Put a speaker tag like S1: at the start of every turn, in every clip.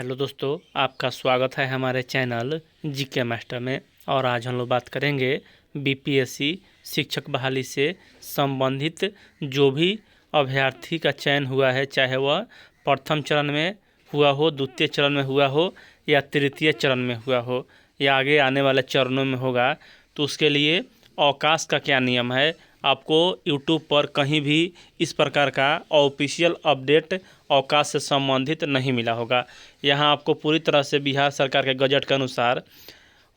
S1: Hello दोस्तों, आपका स्वागत है हमारे चैनल जीके मास्टर में। और आज हम लोग बात करेंगे बीपीएससी शिक्षक बहाली से संबंधित जो भी अभ्यर्थी का चयन हुआ है, चाहे वह प्रथम चरण में हुआ हो, द्वितीय चरण में हुआ हो या तृतीय चरण में हुआ हो या आगे आने वाले चरणों में होगा, तो उसके लिए अवकाश का क्या नियम है। आपको यूट्यूब पर कहीं भी इस प्रकार का ऑफिशियल अपडेट अवकाश से संबंधित नहीं मिला होगा। यहाँ आपको पूरी तरह से बिहार सरकार के गजट के अनुसार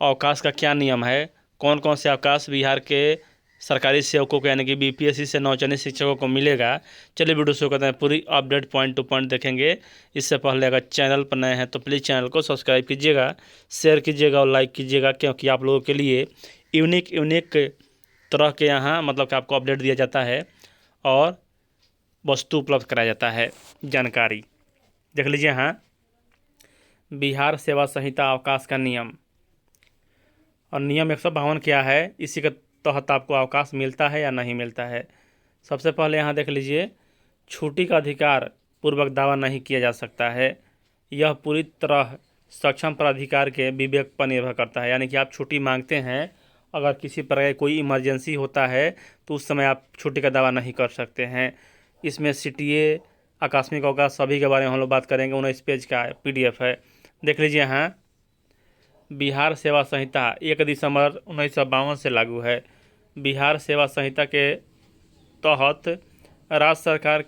S1: अवकाश का क्या नियम है, कौन कौन से अवकाश बिहार के सरकारी सेवकों को यानी कि बीपीएससी से नवचयनित शिक्षकों को मिलेगा। चलिए वीडियो शुरू करते हैं, पूरी अपडेट पॉइंट टू पॉइंट देखेंगे। इससे पहले अगर चैनल पर नए हैं तो प्लीज़ चैनल को सब्सक्राइब कीजिएगा, शेयर कीजिएगा और लाइक कीजिएगा, क्योंकि आप लोगों के लिए यूनिक तरह के यहाँ मतलब कि आपको अपडेट दिया जाता है और वस्तु उपलब्ध कराया जाता है। जानकारी देख लीजिए। यहाँ बिहार सेवा संहिता अवकाश का नियम और नियम 152 क्या है, इसी के तहत आपको अवकाश मिलता है या नहीं मिलता है। सबसे पहले यहाँ देख लीजिए, छुट्टी का अधिकार पूर्वक दावा नहीं किया जा सकता है। यह पूरी तरह सक्षम प्राधिकार के विवेक पर निर्भर करता है। यानी कि आप छुट्टी मांगते हैं, अगर किसी प्रकार की कोई इमरजेंसी होता है तो उस समय आप छुट्टी का दावा नहीं कर सकते हैं। इसमें सीटीए, आकस्मिक अवकाश सभी के बारे में हम लोग बात करेंगे। 19 पेज का PDF है, देख लीजिए। यहाँ बिहार सेवा संहिता 1 दिसंबर 1952 से लागू है। बिहार सेवा संहिता के तहत राज्य सरकार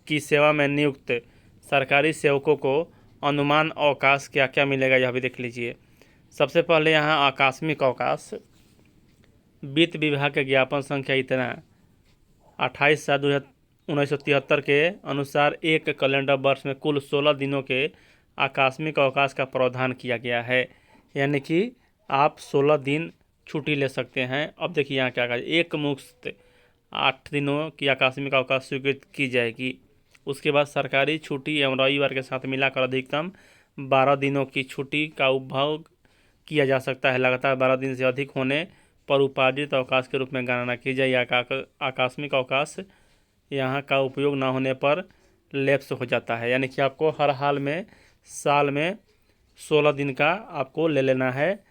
S1: की सेवा में नियुक्त सरकारी सेवकों को अनुमान अवकाश क्या क्या मिलेगा, यह भी देख लीजिए। सबसे पहले यहाँ आकस्मिक अवकाश, वित्त विभाग के ज्ञापन संख्या इतना 28/7/1973 के अनुसार एक कैलेंडर वर्ष में कुल 16 दिनों के आकस्मिक अवकाश का प्रावधान किया गया है। यानी कि आप 16 दिन छुट्टी ले सकते हैं। अब देखिए यहाँ क्या कहा, एक मुश्त 8 दिनों की आकस्मिक अवकाश स्वीकृत की जाएगी। उसके बाद सरकारी छुट्टी एवं रविवार के साथ मिलाकर अधिकतम 12 दिनों की छुट्टी का उपभोग किया जा सकता है। लगातार 12 दिन से अधिक होने पर उपार्जित अवकाश के रूप में गणना की जाए। आकस्मिक अवकाश यहाँ का उपयोग न होने पर लैप्स हो जाता है। यानी कि आपको हर हाल में साल में 16 दिन का आपको ले लेना है।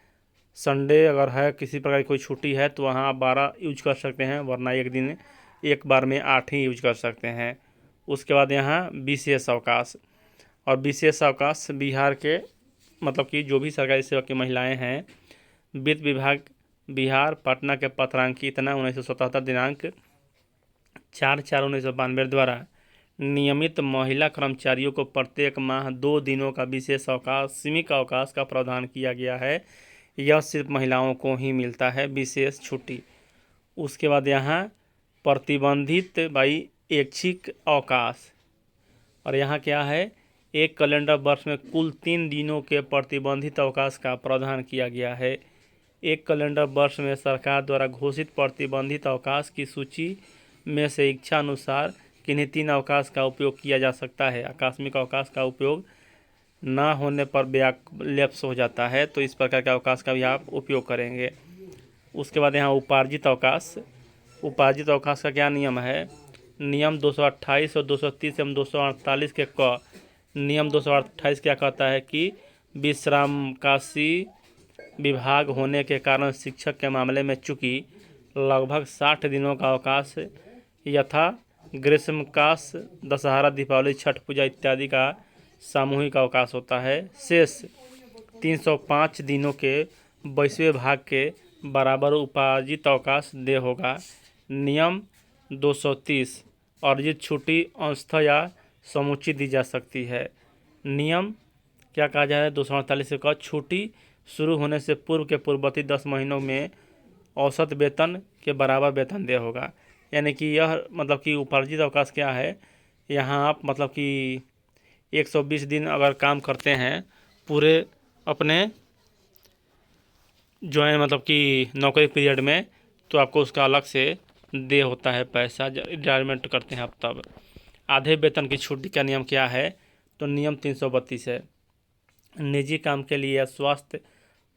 S1: संडे अगर है, किसी प्रकार की कोई छुट्टी है, तो वहाँ आप 12 यूज कर सकते हैं, वरना एक दिन एक बार में 8 ही यूज कर सकते हैं। उसके बाद यहाँ विशेष अवकाश, और विशेष अवकाश बिहार के मतलब कि जो भी सरकारी सेवा की महिलाएं हैं, वित्त विभाग बिहार पटना के पत्रांक इतना 1977 दिनांक 4/4/1992 द्वारा नियमित महिला कर्मचारियों को प्रत्येक माह 2 दिनों का विशेष आकस्मिक अवकाश का प्रावधान किया गया है। यह सिर्फ महिलाओं को ही मिलता है, विशेष छुट्टी। उसके बाद यहाँ प्रतिबंधित ऐच्छिक अवकाश, और यहाँ क्या है, एक कैलेंडर वर्ष में कुल 3 दिनों के प्रतिबंधित अवकाश का प्रावधान किया गया है। एक कैलेंडर वर्ष में सरकार द्वारा घोषित प्रतिबंधित अवकाश की सूची में से इच्छा अनुसार किन्हीं 3 अवकाश का उपयोग किया जा सकता है। आकस्मिक अवकाश का उपयोग न होने पर लैप्स हो जाता है, तो इस प्रकार के अवकाश का भी आप उपयोग करेंगे। उसके बाद यहाँ उपार्जित अवकाश। उपार्जित अवकाश का क्या नियम है, नियम 228 और 230 एवं 248 के नियम 228 क्या कहता है कि विश्रामकाशी विभाग होने के कारण शिक्षक के मामले में चूँकि लगभग 60 दिनों का अवकाश यथा ग्रीष्मकाश, दशहरा, दीपावली, छठ पूजा इत्यादि का सामूहिक अवकाश होता है, शेष 305 दिनों के 22वें भाग के बराबर उपार्जित अवकाश दे होगा। नियम 230, अर्जित छुट्टी अंशतः या समुचित दी जा सकती है। नियम क्या कहा जा रहा है, 248 का छुट्टी शुरू होने से पूर्व के पूर्ववर्ती 10 महीनों में औसत वेतन के बराबर वेतन दे होगा। यानी कि यह मतलब कि उपार्जित अवकाश क्या है, यहाँ आप मतलब कि 120 दिन अगर काम करते हैं पूरे अपने जो है मतलब कि नौकरी पीरियड में, तो आपको उसका अलग से दे होता है पैसा। रिटायरमेंट करते हैं आप तब। आधे वेतन की छुट्टी का नियम क्या है, तो नियम 332 है। निजी काम के लिए स्वास्थ्य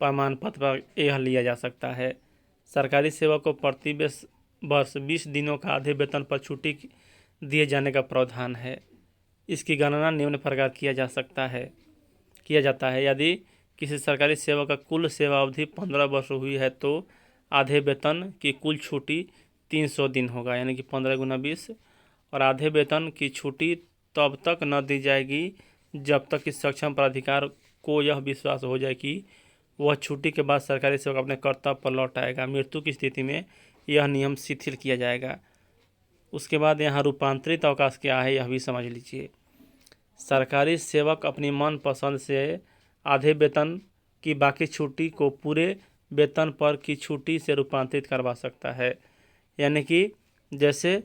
S1: प्रमाण पत्र यह लिया जा सकता है। सरकारी सेवा को प्रति वर्ष 20 दिनों का आधे वेतन पर छुट्टी दिए जाने का प्रावधान है। इसकी गणना निम्न प्रकार किया जा सकता है किया जाता है। यदि किसी सरकारी सेवा का कुल सेवा अवधि 15 वर्ष हुई है तो आधे वेतन की कुल छुट्टी 300 दिन होगा, यानी कि 15 गुना 20। और आधे वेतन की छुट्टी तब तक न दी जाएगी जब तक कि सक्षम प्राधिकार को यह विश्वास हो जाए कि वह छुट्टी के बाद सरकारी सेवक अपने कर्तव्य पर लौट आएगा। मृत्यु की स्थिति में यह नियम शिथिल किया जाएगा। उसके बाद यहाँ रूपांतरित अवकाश क्या है यह भी समझ लीजिए। सरकारी सेवक अपनी मन पसंद से आधे वेतन की बाकी छुट्टी को पूरे वेतन पर की छुट्टी से रूपांतरित करवा सकता है, यानी कि जैसे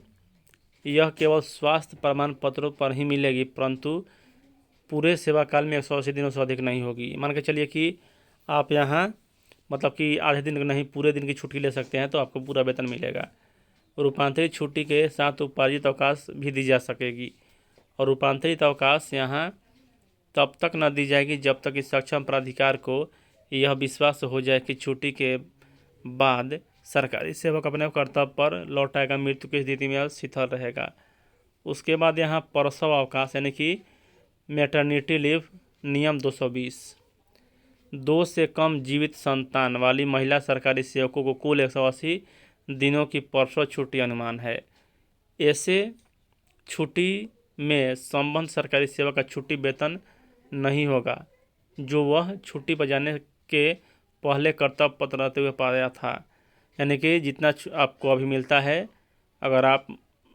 S1: यह केवल स्वास्थ्य प्रमाण पत्रों पर ही मिलेगी, परंतु पूरे सेवा काल में 180 दिनों से अधिक नहीं होगी। मान के चलिए कि आप यहाँ मतलब कि आधे दिन नहीं पूरे दिन की छुट्टी ले सकते हैं तो आपको पूरा वेतन मिलेगा। रूपांतरित छुट्टी के साथ उपार्जित अवकाश भी दी जा सकेगी। और रूपांतरित अवकाश यहाँ तब तक न दी जाएगी जब तक कि सक्षम प्राधिकार को यह विश्वास हो जाए कि छुट्टी के बाद सरकारी सेवक अपने कर्तव्य पर लौट आएगा, मृत्यु की स्थिति में शिथिल रहेगा। उसके बाद यहाँ प्रसव अवकाश यानी कि मैटरनिटी लीव नियम 220। 2 से कम जीवित संतान वाली महिला सरकारी सेवकों को कुल 180 दिनों की प्रसव छुट्टी अनुमान है। ऐसे छुट्टी में संबंध सरकारी सेवा का छुट्टी वेतन नहीं होगा जो वह छुट्टी पर जाने के पहले कर्तव्य पत्र रहते हुए पाया था, यानी कि जितना आपको अभी मिलता है अगर आप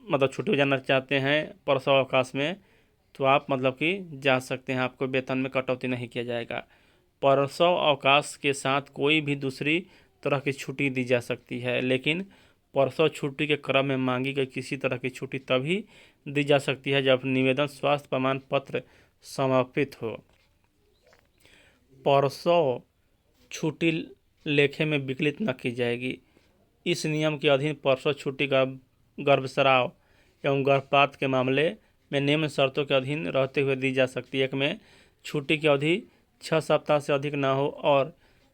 S1: मतलब छुट्टी पर जाना चाहते हैं प्रसव अवकाश में तो आप मतलब कि जा सकते हैं, आपको वेतन में कटौती नहीं किया जाएगा। प्रसव अवकाश के साथ कोई भी दूसरी तरह की छुट्टी दी जा सकती है, लेकिन प्रसव छुट्टी के क्रम में मांगी गई किसी तरह की छुट्टी तभी दी जा सकती है जब निवेदन स्वास्थ्य प्रमाण पत्र समर्पित हो। प्रसव छुट्टी लेखे में विकलित न की जाएगी। इस नियम के अधीन प्रसव छुट्टी गर्भस्राव एवं गर्भपात के मामले में निम्न शर्तों के अधीन रहते हुए दी जा सकती है। एक में छुट्टी की अवधि 6 सप्ताह से अधिक न हो और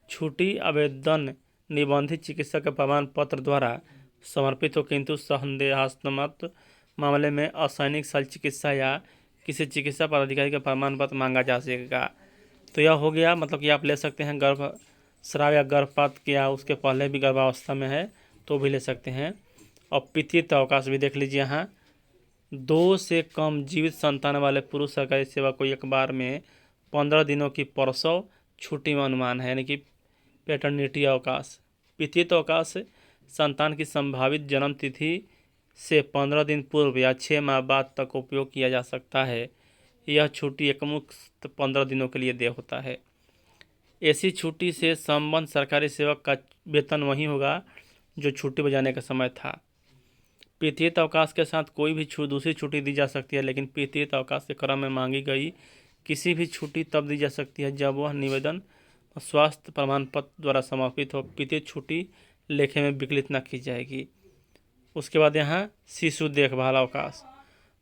S1: छुट्टी आवेदन निबंधित चिकित्सक के प्रमाण पत्र द्वारा समर्पित हो, किंतु संदेहास्पद मामले में असैनिक शल्य चिकित्सा या किसी चिकित्सा पदाधिकारी का प्रमाण पत्र मांगा जा सकेगा। तो यह हो गया मतलब कि आप ले सकते हैं गर्भस्राव या गर्भपात या उसके पहले भी गर्भावस्था में है तो भी ले सकते हैं। और पितृत्व अवकाश भी देख लीजिए। यहाँ 2 से कम जीवित संतान वाले पुरुष सरकारी सेवा को एक बार में 15 दिनों की प्रसव छुट्टी में अनुमान है, यानी कि पैटर्निटी अवकाश। पितृत्व अवकाश संतान की संभावित जन्म तिथि से 15 दिन पूर्व या 6 माह बाद तक उपयोग किया जा सकता है। यह छुट्टी एकमुश्त 15 दिनों के लिए देय होता है। ऐसी छुट्टी से संबंध सरकारी सेवक का वेतन वही होगा जो छुट्टी पर जाने का समय था। पितृत्व अवकाश के साथ कोई भी दूसरी छुट्टी दी जा सकती है, लेकिन पितृत्व अवकाश के क्रम में मांगी गई किसी भी छुट्टी तब दी जा सकती है जब वह निवेदन स्वास्थ्य प्रमाण पत्र द्वारा समर्पित हो। पितृत्व छुट्टी लेखे में विकलित न की जाएगी। उसके बाद यहाँ शिशु देखभाल अवकाश।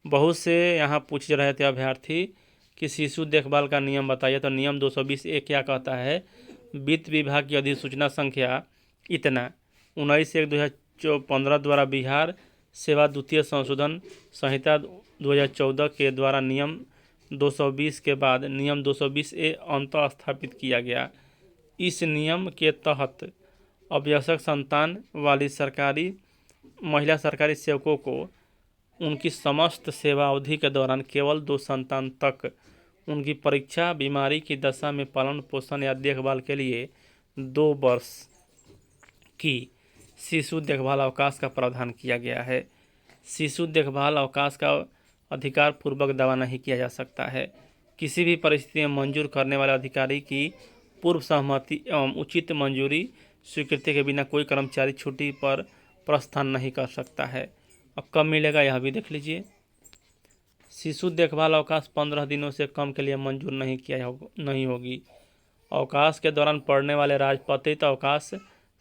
S1: बहुत से यहाँ पूछ रहे थे अभ्यर्थी कि शिशु देखभाल का नियम बताइए, तो नियम 220A क्या कहता है। वित्त विभाग की अधिसूचना संख्या इतना 19/1/2015 द्वारा बिहार सेवा द्वितीय संशोधन संहिता 2014 के द्वारा नियम 220 के बाद नियम 220A अंतः स्थापित किया गया। इस नियम के तहत अवयस्क संतान वाली महिला सरकारी सेवकों को उनकी समस्त सेवा अवधि के दौरान केवल 2 संतान तक उनकी परीक्षा बीमारी की दशा में पालन पोषण या देखभाल के लिए 2 वर्ष की शिशु देखभाल अवकाश का प्रावधान किया गया है। शिशु देखभाल अवकाश का अधिकार पूर्वक दावा नहीं किया जा सकता है। किसी भी परिस्थिति में मंजूर करने वाले अधिकारी की पूर्व सहमति एवं उचित मंजूरी स्वीकृति के बिना कोई कर्मचारी छुट्टी पर प्रस्थान नहीं कर सकता है। अब कब मिलेगा यह भी देख लीजिए। शिशु देखभाल अवकाश 15 दिनों से कम के लिए मंजूर नहीं होगी। अवकाश के दौरान पड़ने वाले राजपत्रित अवकाश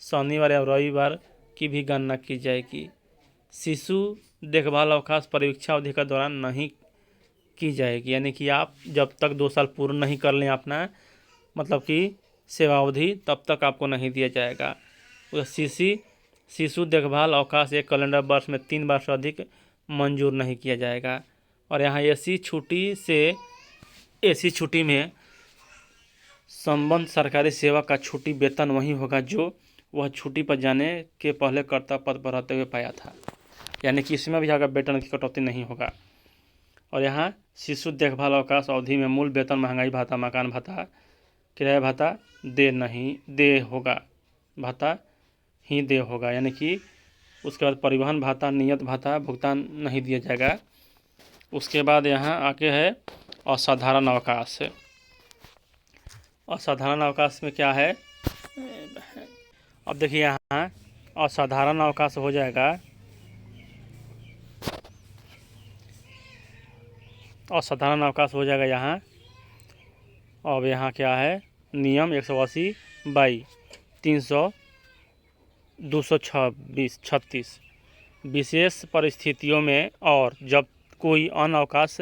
S1: शनिवार या रविवार की भी गणना की जाएगी। शिशु देखभाल अवकाश परीक्षा अवधि के दौरान नहीं की जाएगी, यानी कि आप जब तक 2 साल पूर्ण नहीं कर लें अपना मतलब कि सेवा अवधि तब तक आपको नहीं दिया जाएगा। शिशु देखभाल अवकाश एक कैलेंडर वर्ष में 3 बार से अधिक मंजूर नहीं किया जाएगा। और यहाँ ऐसी छुट्टी में संबद्ध सरकारी सेवा का छुट्टी वेतन वही होगा जो वह छुट्टी पर जाने के पहले कर्तव्य पद पर रहते हुए पाया था, यानी कि इसमें भी अगर वेतन की कटौती नहीं होगा। और यहाँ शिशु देखभाल अवकाश अवधि में मूल वेतन, महंगाई भत्ता, मकान भत्ता, किराया भत्ता दे होगा, यानी कि उसके बाद परिवहन भत्ता, नियत भत्ता भुगतान नहीं दिया जाएगा। उसके बाद यहाँ आके है असाधारण अवकाश। असाधारण अवकाश में क्या है, अब देखिए यहाँ असाधारण अवकाश हो जाएगा, असाधारण अवकाश हो जाएगा यहाँ। अब यहाँ क्या है, नियम 180/300/236 विशेष परिस्थितियों में और जब कोई अन्य अवकाश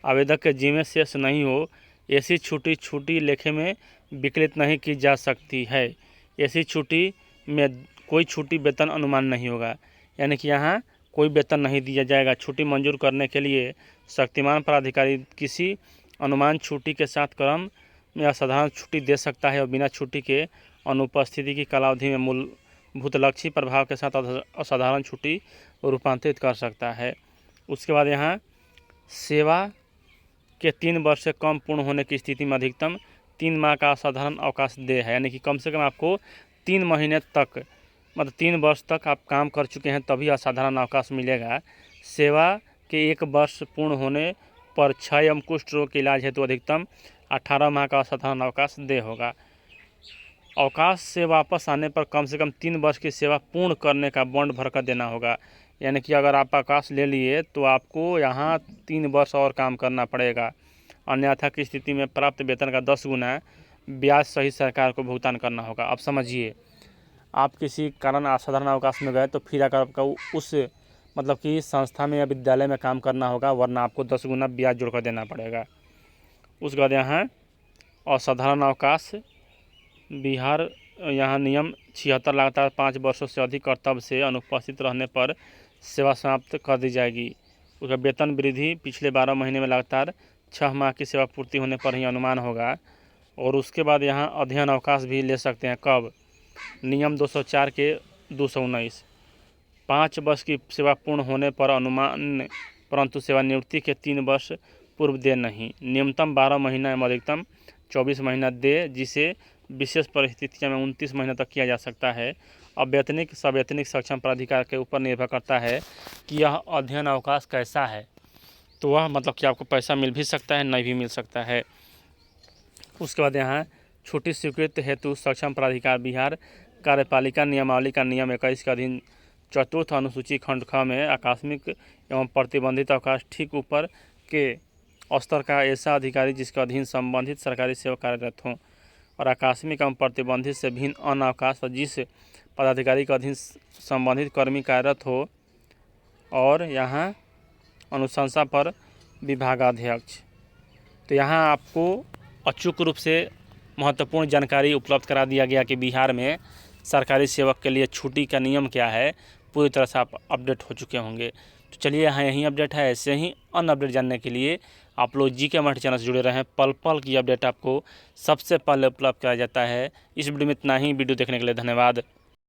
S1: आवेदक के जिम्मे शेष नहीं हो, ऐसी छुट्टी लेखे में विकलित नहीं की जा सकती है। ऐसी छुट्टी में कोई छुट्टी वेतन अनुमान नहीं होगा, यानी कि यहाँ कोई वेतन नहीं दिया जाएगा। छुट्टी मंजूर करने के लिए शक्तिमान प्राधिकारी किसी अनुमान छुट्टी के साथ क्रम में असाधारण छुट्टी दे सकता है और बिना छुट्टी के अनुपस्थिति की कालावधि में मूलभूत लक्ष्य प्रभाव के साथ असाधारण छुट्टी रूपांतरित कर सकता है। उसके बाद यहाँ सेवा के 3 वर्ष से कम पूर्ण होने की स्थिति में अधिकतम 3 माह का असाधारण अवकाश दे है, यानी कि कम से कम आपको 3 महीने तक, मतलब 3 वर्ष तक आप काम कर चुके हैं तभी असाधारण अवकाश मिलेगा। सेवा के 1 वर्ष पूर्ण होने पर क्षय एवं कुष्ठ रोग के इलाज हेतु अधिकतम 18 माह का असाधारण अवकाश दे होगा। अवकाश से वापस आने पर कम से कम 3 वर्ष की सेवा पूर्ण करने का बॉन्ड भरकर देना होगा, यानी कि अगर आप अवकाश ले लिए तो आपको यहाँ 3 वर्ष और काम करना पड़ेगा, अन्यथा की स्थिति में प्राप्त वेतन का 10 गुना ब्याज सहित सरकार को भुगतान करना होगा। अब समझिए, आप किसी कारण असाधारण अवकाश में गए तो फिर अगर आपका उस मतलब कि संस्था में या विद्यालय में काम करना होगा, वरना आपको 10 गुना ब्याज जोड़कर देना पड़ेगा। उसके बाद यहाँ असाधारण अवकाश बिहार, यहाँ नियम 76 लगातार 5 वर्षों से अधिक कर्तव्य से अनुपस्थित रहने पर सेवा समाप्त कर दी जाएगी। उसका वेतन वृद्धि पिछले 12 महीने में लगातार 6 माह की सेवा पूर्ति होने पर ही अनुमान होगा। और उसके बाद यहाँ अध्ययन अवकाश भी ले सकते हैं, कब, नियम 204 के 219, 5 वर्ष की सेवा पूर्ण होने पर अनुमान, परंतु सेवानिवृत्ति के 3 वर्ष पूर्व दे नहीं। न्यूनतम 12 महीना एवं अधिकतम 24 महीना दे, जिसे विशेष परिस्थितियों में 29 महीने तक किया जा सकता है। अवैतनिक सवैतनिक सक्षम प्राधिकार के ऊपर निर्भर करता है कि यह अध्ययन अवकाश कैसा है, तो वह मतलब कि आपको पैसा मिल भी सकता है, नहीं भी मिल सकता है। उसके बाद यहाँ छुट्टी स्वीकृत हेतु सक्षम प्राधिकार बिहार कार्यपालिका नियमावली का नियम 21 के अधीन 4th अनुसूची खंड ख में आकस्मिक एवं प्रतिबंधित अवकाश ठीक ऊपर के स्तर का ऐसा अधिकारी जिसके अधीन संबंधित सरकारी सेवा कार्यरत हों और आकस्मिक एवं प्रतिबंधित से भिन्न अन्य अवकाश और जिस पदाधिकारी के अधीन संबंधित कर्मी कार्यरत हो, और यहाँ अनुशंसा पर विभागाध्यक्ष। तो यहाँ आपको अचूक रूप से महत्वपूर्ण जानकारी उपलब्ध करा दिया गया कि बिहार में सरकारी सेवक के लिए छुट्टी का नियम क्या है, पूरी तरह से आप अपडेट हो चुके होंगे। तो चलिए यहाँ यही अपडेट है, ऐसे ही अन्य अपडेट जानने के लिए आप लोग जीके मराठी चैनल से जुड़े रहें। पल पल की अपडेट आपको सबसे पहले उपलब्ध कराया जाता है। इस वीडियो में इतना ही। वीडियो देखने के लिए धन्यवाद।